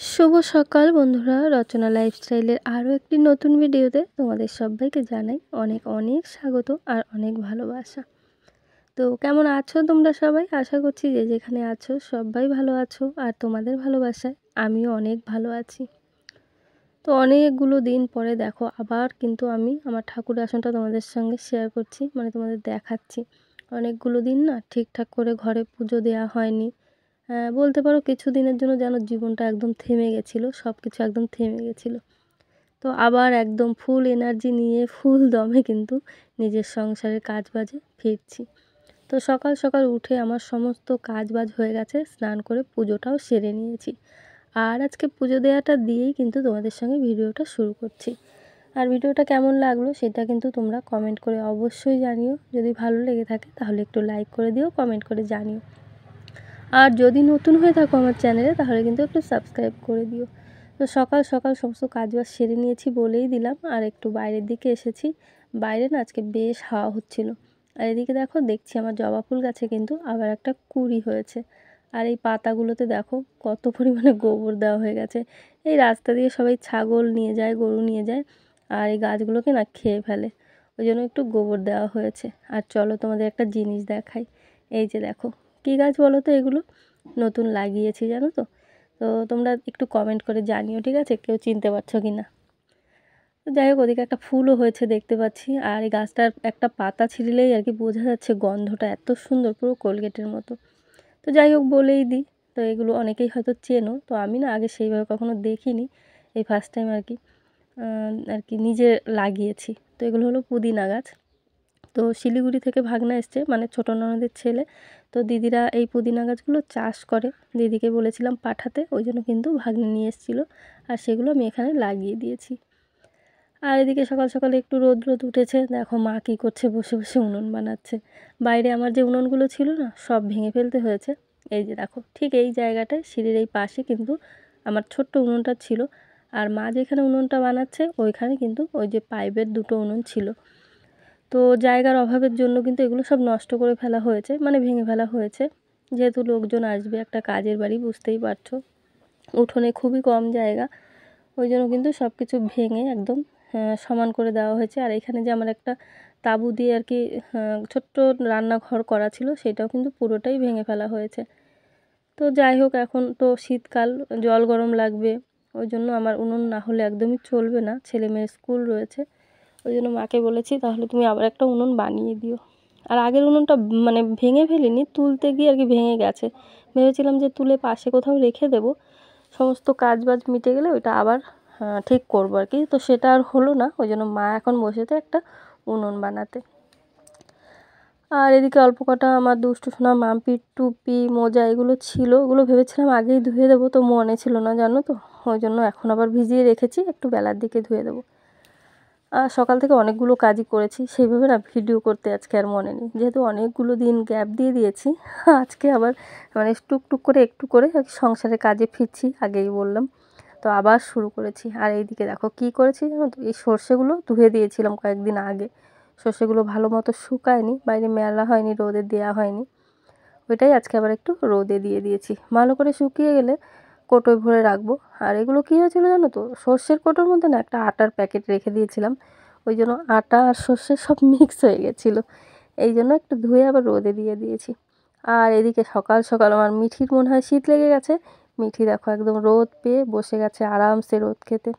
শুভ সকাল বন্ধুরা, রচনা লাইফস্টাইলের আরও একটি নতুন ভিডিওতে তোমাদের সবাইকে জানাই অনেক অনেক স্বাগত আর অনেক ভালোবাসা। তো কেমন আছো তোমরা সবাই? আশা করছি যে যেখানে আছো সবাই ভালো আছো, আর তোমাদের ভালোবাসায় আমিও অনেক ভালো আছি। তো অনেকগুলো দিন পরে দেখো আবার কিন্তু আমি আমার ঠাকুর আসনটা তোমাদের সঙ্গে শেয়ার করছি, মানে তোমাদের দেখাচ্ছি। অনেকগুলো দিন না ঠিকঠাক করে ঘরে পুজো দেওয়া হয়নি। বলতে পারো কিছু দিনের জন্য যেন জীবনটা একদম থেমে গেছিলো, সব কিছু একদম থেমে গেছিলো। তো আবার একদম ফুল এনার্জি নিয়ে ফুল দমে কিন্তু নিজের সংসারের কাজবাজে ফিরছি। তো সকাল সকাল উঠে আমার সমস্ত কাজবাজ হয়ে গেছে, স্নান করে পুজোটাও সেরে নিয়েছি। আর আজকে পুজো দেওয়াটা দিয়েই কিন্তু তোমাদের সঙ্গে ভিডিওটা শুরু করছি। আর ভিডিওটা কেমন লাগলো সেটা কিন্তু তোমরা কমেন্ট করে অবশ্যই জানিও। যদি ভালো লেগে থাকে তাহলে একটু লাইক করে দিও, কমেন্ট করে জানিও। আর যদি নতুন হয়ে থাকো আমার চ্যানেলে তাহলে কিন্তু একটু সাবস্ক্রাইব করে দিও। তো সকাল সকাল সমস্ত কাজবাজ সেরে নিয়েছি বলেই দিলাম, আর একটু বাইরের দিকে এসেছি। বাইরে না আজকে বেশ হাওয়া হচ্ছিল। আর এদিকে দেখছি আমার জবা ফুল গাছে কিন্তু আবার একটা কুঁড়ি হয়েছে। আর এই পাতাগুলোতে দেখো কত পরিমাণে গোবর দেওয়া হয়ে গেছে। এই রাস্তা দিয়ে সবাই ছাগল নিয়ে যায়, গরু নিয়ে যায়, আর এই গাছগুলোকে না খেয়ে ফেলে। ওই জন্য একটু গোবর দেওয়া হয়েছে। আর চলো তোমাদের একটা জিনিস দেখাই। এই যে দেখো, কী গাছ বলো তো এগুলো? নতুন লাগিয়েছি জানো তো। তো তোমরা একটু কমেন্ট করে জানিও, ঠিক আছে, কেউ চিনতে পারছো কি না। তো যাই হোক, ওদিকে একটা ফুলও হয়েছে দেখতে পাচ্ছি। আর এই গাছটার একটা পাতা ছিঁড়লেই আর কি বোঝা যাচ্ছে, গন্ধটা এত সুন্দর, পুরো কোলগেটের মতো। তো যাই হোক, বলেই দিই। তো এগুলো অনেকেই হয়তো চেনো, তো আমি না আগে সেইভাবে কখনো দেখিনি, এই ফার্স্ট টাইম আর কি নিজে লাগিয়েছি। তো এগুলো হলো পুদিনা গাছ। তো শিলিগুড়ি থেকে ভাগনা এসছে, মানে ছোটো ননদের ছেলে। তো দিদিরা এই পুদিনা গাছগুলো চাষ করে, দিদিকে বলেছিলাম পাঠাতে, ওই জন্য কিন্তু ভাগ্নে নিয়ে এসেছিলো। আর সেগুলো আমি এখানে লাগিয়ে দিয়েছি। আর এদিকে সকাল সকালে একটু রোদ রোদ উঠেছে, দেখো মা কী করছে, বসে বসে উনুন বানাচ্ছে। বাইরে আমার যে উনুনগুলো ছিল না, সব ভেঙে ফেলতে হয়েছে। এই যে দেখো, ঠিক এই জায়গাটায় সিঁড়ির এই পাশে কিন্তু আমার ছোট্ট উনুনটা ছিল। আর মা যেখানে উনুনটা বানাচ্ছে ওইখানে কিন্তু ওই যে পাইপের দুটো উনুন ছিল। তো জায়গার অভাবের জন্য কিন্তু এগুলো সব নষ্ট করে ফেলা হয়েছে, মানে ভেঙে ফেলা হয়েছে। যেহেতু লোকজন আসবে, একটা কাজের বাড়ি, বুঝতেই পারছো, উঠোনে খুবই কম জায়গা। ওই জন্য কিন্তু সব কিছু ভেঙে একদম সমান করে দেওয়া হয়েছে। আর এখানে যে আমার একটা তাঁবু দিয়ে আর কি ছোট্ট রান্নাঘর করা ছিল, সেটাও কিন্তু পুরোটাই ভেঙে ফেলা হয়েছে। তো যাই হোক, এখন তো শীতকাল, জল গরম লাগবে। ওই জন্য আমার উনুন না হলে একদমই চলবে না, ছেলে মেয়ের স্কুল রয়েছে। ওই জন্য মাকে বলেছি তাহলে তুমি আবার একটা উনুন বানিয়ে দিও। আর আগের উনুনটা মানে ভেঙে ফেলিনি, তুলতে গিয়ে আর কি ভেঙে গেছে। ভেবেছিলাম যে তুলে পাশে কোথাও রেখে দেবো, সমস্ত কাজ বাজ মিটে গেলে ওইটা আবার ঠিক করবো আর কি। তো সেটা আর হলো না, ওই জন্য মা এখন বসেছে একটা উনুন বানাতে। আর এদিকে অল্প কটা আমার দুষ্টু সোনা মাম্পির টুপি মোজা এগুলো ছিল, ওগুলো ভেবেছিলাম আগেই ধুয়ে দেবো, তো মনে ছিল না জানো তো। ওই জন্য এখন আবার ভিজিয়ে রেখেছি, একটু বেলার দিকে ধুয়ে দেবো। আর সকাল থেকে অনেকগুলো কাজই করেছি, সেইভাবে না ভিডিও করতে আজকে আর মনে নেই, যেহেতু অনেকগুলো দিন গ্যাপ দিয়ে দিয়েছি। আজকে আবার মানে টুকটুক করে একটু করে আর কি সংসারের কাজে ফিরছি, আগেই বললাম। তো আবার শুরু করেছি। আর এইদিকে দেখো কী করেছি জানো তো, এই সর্ষেগুলো ধুয়ে দিয়েছিলাম কয়েকদিন আগে। সর্ষেগুলো ভালো মতো শুকায়নি, বাইরে মেলা হয়নি, রোদে দেওয়া হয়নি। ওইটাই আজকে আবার একটু রোদে দিয়ে দিয়েছি, ভালো করে শুকিয়ে গেলে কৌটোয় ভরে রাখবো। আর এগুলো কী হয়েছিল জানো তো, সর্ষের কৌটোর মধ্যে না একটা আটার প্যাকেট রেখে দিয়েছিলাম, ওই জন্য আটা আর সর্ষে সব মিক্স হয়ে গেছিলো। এই জন্য একটু ধুয়ে আবার রোদে দিয়ে দিয়েছি। আর এদিকে সকাল সকাল আমার মিঠির মনে হয় শীত লেগে গেছে। মিঠি দেখো একদম রোদ পেয়ে বসে গেছে আরামসে রোদ খেতে।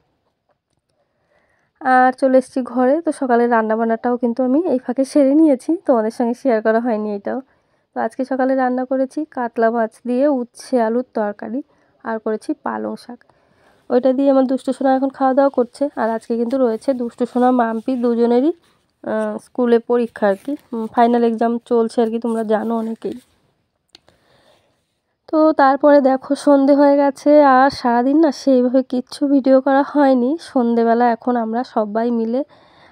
আর চলে এসেছি ঘরে। তো সকালে রান্নাবান্নাটাও কিন্তু আমি এই ফাঁকে সেরে নিয়েছি, তোমাদের সঙ্গে শেয়ার করা হয়নি এটাও। তো আজকে সকালে রান্না করেছি কাতলা মাছ দিয়ে উচ্ছে আলুর তরকারি, আর করেছি পালং শাক। ওইটা দিয়ে আমার দুষ্টু সোনা এখন খাওয়া দাওয়া করছে। আর আজকে কিন্তু রয়েছে দুষ্টু সোনা মাম্পি দুজনেরই স্কুলে পরীক্ষা আর কি, ফাইনাল এক্সাম চলছে আর কি, তোমরা জানো অনেকেই। তো তারপরে দেখো সন্ধে হয়ে গেছে, আর সারাদিন না সেইভাবে কিচ্ছু ভিডিও করা হয়নি। সন্ধেবেলা এখন আমরা সবাই মিলে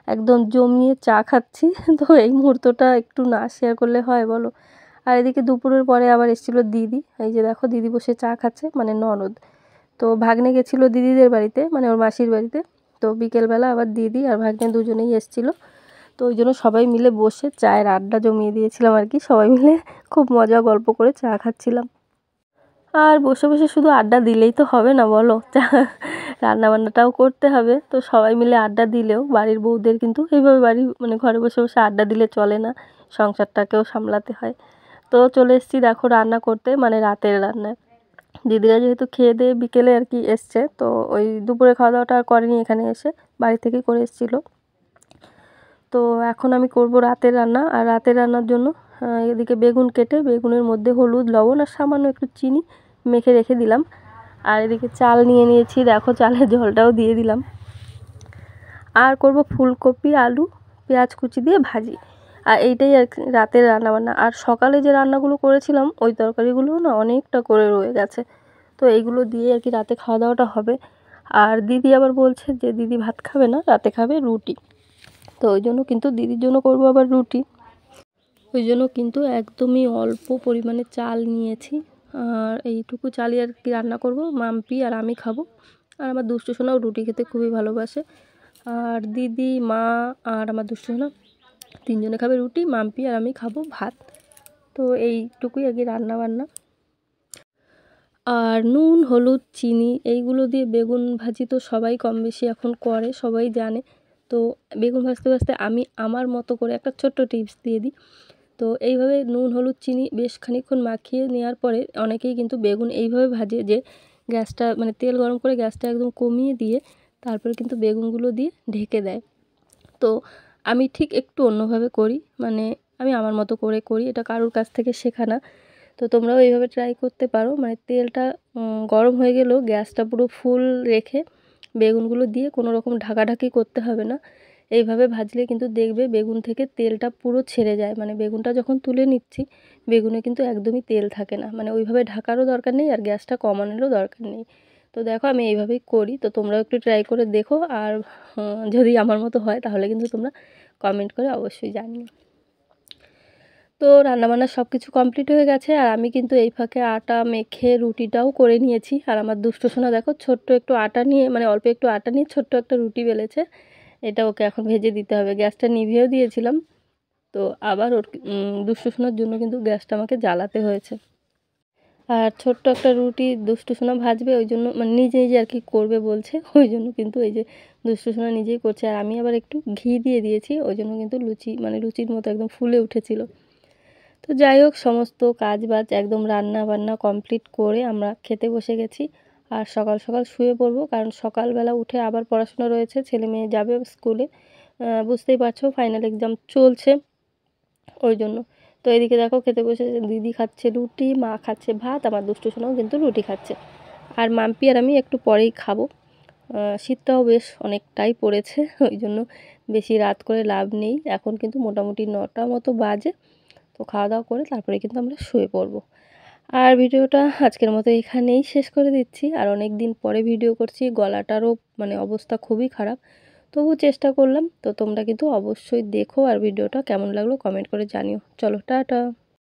একদম জমিয়ে চা খাচ্ছি। তো এই মুহূর্তটা একটু না শেয়ার করলে হয় বলো। আর এদিকে দুপুরের পরে আবার এসেছিলো দিদি, এই যে দেখো দিদি বসে চা খাচ্ছে, মানে ননদ। তো ভাগ্নে গেছিলো দিদিদের বাড়িতে, মানে ওর মাসির বাড়িতে। তো বিকেলবেলা আবার দিদি আর ভাগ্নে দুজনেই এসেছিলো। তো ওই জন্য সবাই মিলে বসে চায়ের আড্ডা জমিয়ে দিয়েছিলাম আর কি, সবাই মিলে খুব মজা গল্প করে চা খাচ্ছিলাম। আর বসে বসে শুধু আড্ডা দিলেই তো হবে না বলো, রান্নাবান্নাটাও করতে হবে। তো সবাই মিলে আড্ডা দিলেও বাড়ির বউদের কিন্তু এইভাবে মানে ঘরে বসে বসে আড্ডা দিলে চলে না, সংসারটাকেও সামলাতে হয়। তো চলে এসেছি দেখো রান্না করতে, মানে রাতের রান্না। দিদিরা যেহেতু খেয়ে দিয়ে বিকেলে আর কি এসছে, তো ওই দুপুরে খাওয়া দাওয়াটা আর করেনি, এখানে এসে বাড়ি থেকেই করে এসেছিলো। তো এখন আমি করব রাতের রান্না। আর রাতের রান্নার জন্য এদিকে বেগুন কেটে বেগুনের মধ্যে হলুদ, লবণ আর সামান্য একটু চিনি মেখে রেখে দিলাম। আর এদিকে চাল নিয়ে নিয়েছি, দেখো চালের জলটাও দিয়ে দিলাম। আর করব ফুলকপি, আলু, পেঁয়াজ কুচি দিয়ে ভাজি। আর এইটাই আর কি রাতের রান্নাবান্না। আর সকালে যে রান্নাগুলো করেছিলাম ওই তরকারিগুলোও না অনেকটা করে রয়ে গেছে, তো এইগুলো দিয়ে আর কি রাতে খাওয়া দাওয়াটা হবে। আর দিদি আবার বলছে যে দিদি ভাত খাবে না, রাতে খাবে রুটি। তো ওই জন্য কিন্তু দিদির জন্য করবো আবার রুটি। ওই জন্য কিন্তু একদমই অল্প পরিমাণে চাল নিয়েছি, আর এইটুকু চালই আর কি রান্না করব। মাম্পি আর আমি খাবো, আর আমার দুষ্টু সোনাও রুটি খেতে খুবই ভালোবাসে। আর দিদি, মা আর আমার দুষ্টু সোনা তিনজনে খাবে রুটি, মাম্পি আর আমি খাবো ভাত। তো এইটুকুই আর কি রান্নাবান্না। আর নুন, হলুদ, চিনি এইগুলো দিয়ে বেগুন ভাজি তো সবাই কম বেশি এখন করে, সবাই জানে। তো বেগুন ভাজতে ভাজতে আমি আমার মতো করে একটা ছোট্ট টিপস দিয়ে দিই। তো এইভাবে নুন, হলুদ, চিনি বেশ খানিকক্ষণ মাখিয়ে নেওয়ার পরে অনেকেই কিন্তু বেগুন এইভাবে ভাজে যে গ্যাসটা, মানে তেল গরম করে গ্যাসটা একদম কমিয়ে দিয়ে তারপরে কিন্তু বেগুনগুলো দিয়ে ঢেকে দেয়। তো আমি ঠিক একটু অন্যভাবে করি, মানে আমি আমার মতো করে করি, এটা কারোর কাছ থেকে শেখা না। তো তোমরাও এইভাবে ট্রাই করতে পারো, মানে তেলটা গরম হয়ে গেলেও গ্যাসটা পুরো ফুল রেখে বেগুনগুলো দিয়ে কোনো রকম ঢাকাঢাকি করতে হবে না। এইভাবে ভাজলে কিন্তু দেখবে বেগুন থেকে তেলটা পুরো ছেড়ে যায়, মানে বেগুনটা যখন তুলে নিচ্ছি বেগুনে কিন্তু একদমই তেল থাকে না, মানে ওইভাবে ঢাকারও দরকার নেই আর গ্যাসটা কমানোরও দরকার নেই। তো দেখো আমি এইভাবেই করি, তো তোমরাও একটু ট্রাই করে দেখো। আর যদি আমার মতো হয় তাহলে কিন্তু তোমরা কমেন্ট করে অবশ্যই জানিও। তো রান্নাবান্না সব কিছু কমপ্লিট হয়ে গেছে, আর আমি কিন্তু এই ফাঁকে আটা মেখে রুটিটাও করে নিয়েছি। আর আমার দুষ্টু সোনা দেখো ছোট্ট একটু আটা নিয়ে, মানে অল্প একটু আটা নিয়ে ছোট্ট একটা রুটি বেলেছে। এটা ওকে এখন ভেজে দিতে হবে। গ্যাসটা নিভিয়েও দিয়েছিলাম, তো আবার ওর দুষ্টু সোনার জন্য কিন্তু গ্যাসটা আমাকে জ্বালাতে হয়েছে। আর ছোট্ট একটা রুটি দুষ্টু সোনা ভাজবে, ওই জন্য মানে নিজে নিজে আর কি করবে বলছে, ওই জন্য কিন্তু এই যে দুষ্টু সোনা নিজেই করছে। আর আমি আবার একটু ঘি দিয়ে দিয়েছি, ওই জন্য কিন্তু লুচি, মানে লুচির মতো একদম ফুলে উঠেছিল। তো যাই হোক, সমস্ত কাজ বাজ একদম রান্না বান্না কমপ্লিট করে আমরা খেতে বসে গেছি। আর সকাল সকাল শুয়ে পড়বো, কারণ সকালবেলা উঠে আবার পড়াশোনা রয়েছে, ছেলে মেয়ে যাবে স্কুলে। বুঝতেই পারছো ফাইনাল এক্সাম চলছে, ওই জন্য। তো এদিকে দেখো খেতে বসে দিদি খাচ্ছে রুটি, মা খাচ্ছে ভাত, আমার দুষ্টু সোনাও কিন্তু রুটি খাচ্ছে। আর মাম্পি আর আমি একটু পরেই খাবো। শীতটাও বেশ অনেকটাই পড়েছে, ওই জন্য বেশি রাত করে লাভ নেই। এখন কিন্তু মোটামুটি 9টা মতো বাজে। তো খাওয়া দাওয়া করে তারপরে কিন্তু আমরা শুয়ে পড়বো। আর ভিডিওটা আজকের মতো এখানেই শেষ করে দিচ্ছি। আর অনেক দিন পরে ভিডিও করছি, গলাটারও মানে অবস্থা খুবই খারাপ, তবু চেষ্টা করলাম। তো তোমরা কিন্তু অবশ্যই দেখো, আর ভিডিওটা কেমন লাগলো কমেন্ট করে জানিও। চলো টাটা।